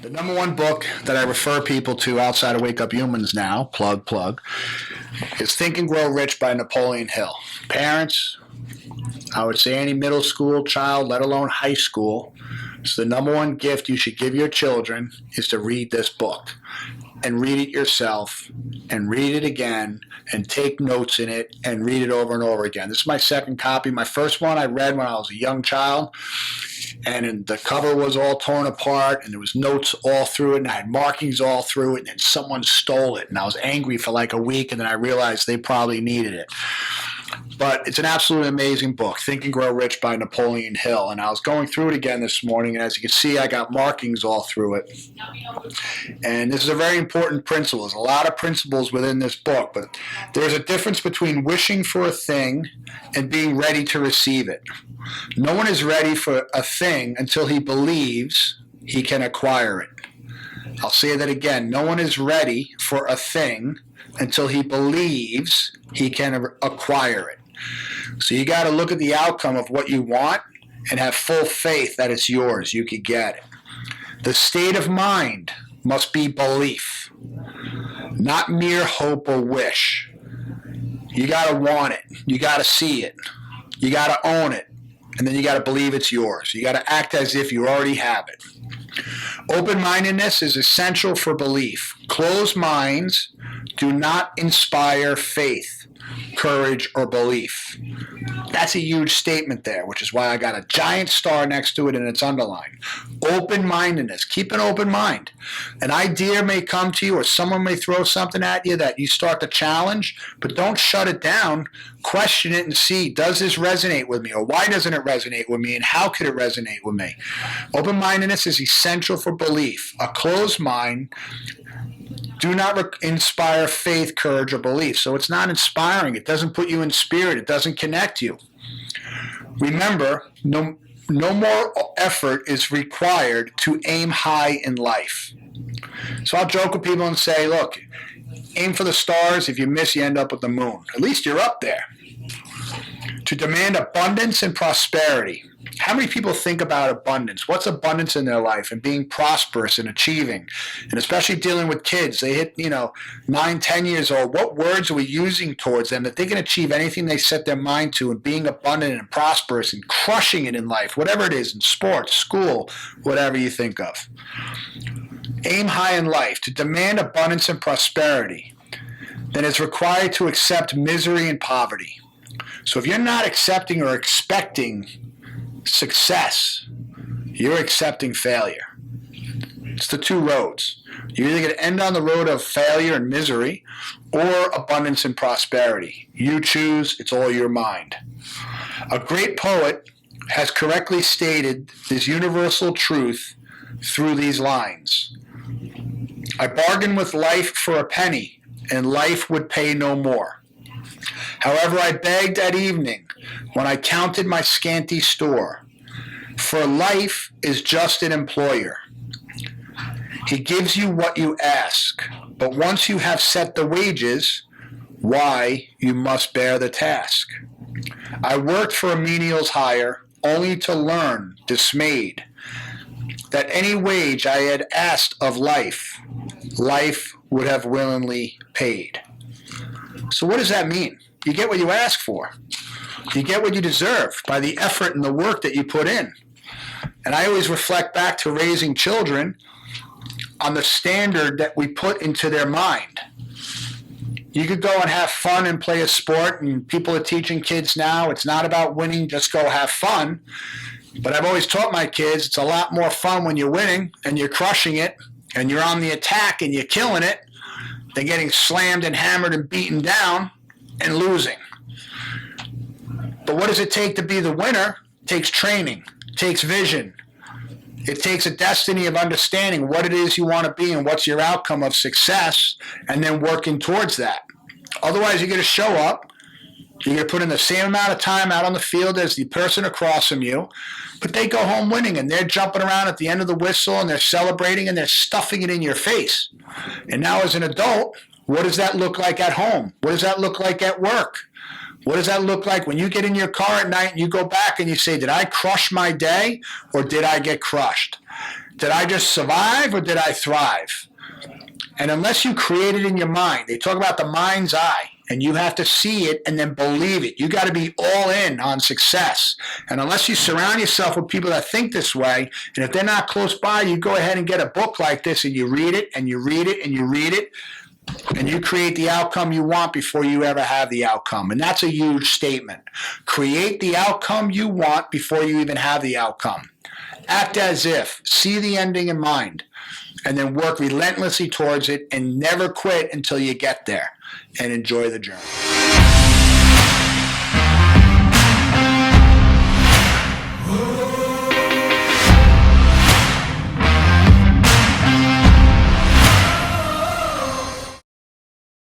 The number one book that I refer people to outside of Wake Up Humans now, plug, is Think and Grow Rich by Napoleon Hill. Parents, I would say any middle school child, let alone high school, it's the number one gift you should give your children is to read this book. And read it yourself, and read it again, and take notes in it, and read it over and over again. This is my second copy. My first one I read when I was a young child, and the cover was all torn apart, and there was notes all through it, and I had markings all through it, and then someone stole it, and I was angry for like a week, and then I realized they probably needed it. But it's an absolutely amazing book, Think and Grow Rich by Napoleon Hill. And I was going through it again this morning, and as you can see, I got markings all through it. And this is a very important principle. There's a lot of principles within this book, but there's a difference between wishing for a thing and being ready to receive it. No one is ready for a thing until he believes he can acquire it. I'll say that again. No one is ready for a thing until he believes he can acquire it. So you got to look at the outcome of what you want and have full faith that it's yours. You could get it. The state of mind must be belief, not mere hope or wish. You got to want it. You got to see it. You got to own it. And then you got to believe it's yours. You got to act as if you already have it. Open-mindedness is essential for belief. Closed minds do not inspire faith, courage, or belief. That's a huge statement there, which is why I got a giant star next to it and it's underlined. Open-mindedness. Keep an open mind. An idea may come to you or someone may throw something at you that you start to challenge, but don't shut it down. Question it and see, does this resonate with me, or why doesn't it resonate with me, and how could it resonate with me? Open-mindedness is essential for belief. A closed mind do not inspire faith, courage, or belief. So it's not inspiring. It doesn't put you in spirit. It doesn't connect you. Remember, no more effort is required to aim high in life. So I'll joke with people and say, look, aim for the stars. If you miss, you end up with the moon. At least you're up there. To demand abundance and prosperity. How many people think about abundance? What's abundance in their life and being prosperous and achieving? And especially dealing with kids. They hit, 9, 10 years old. What words are we using towards them that they can achieve anything they set their mind to, and being abundant and prosperous and crushing it in life, whatever it is, in sports, school, whatever you think of. Aim high in life. To demand abundance and prosperity, then it's required to accept misery and poverty. So if you're not accepting or expecting success, you're accepting failure. It's the two roads. You're either going to end on the road of failure and misery or abundance and prosperity. You choose. It's all your mind. A great poet has correctly stated this universal truth through these lines. I bargained with life for a penny, and life would pay no more. However, I begged at evening when I counted my scanty store, for life is just an employer. He gives you what you ask, but once you have set the wages, why, you must bear the task. I worked for a menial's hire, only to learn, dismayed, that any wage I had asked of life, life would have willingly paid. So what does that mean? You get what you ask for. You get what you deserve by the effort and the work that you put in. And I always reflect back to raising children on the standard that we put into their mind. You could go and have fun and play a sport, and people are teaching kids now, it's not about winning, just go have fun. But I've always taught my kids it's a lot more fun when you're winning and you're crushing it and you're on the attack and you're killing it than getting slammed and hammered and beaten down and losing. But what does it take to be the winner? It takes training. It takes vision. It takes a destiny of understanding what it is you want to be and what's your outcome of success, and then working towards that. Otherwise, you're going to show up. You're going to put in the same amount of time out on the field as the person across from you, but they go home winning, and they're jumping around at the end of the whistle, and they're celebrating, and they're stuffing it in your face. And now as an adult, what does that look like at home? What does that look like at work? What does that look like when you get in your car at night and you go back and you say, did I crush my day or did I get crushed? Did I just survive or did I thrive? And unless you create it in your mind, they talk about the mind's eye, and you have to see it and then believe it. You got to be all in on success. And unless you surround yourself with people that think this way, and if they're not close by, you go ahead and get a book like this and you read it and you read it and you read it, and you create the outcome you want before you ever have the outcome. And that's a huge statement. Create the outcome you want before you even have the outcome. Act as if. See the ending in mind. And then work relentlessly towards it and never quit until you get there. And enjoy the journey.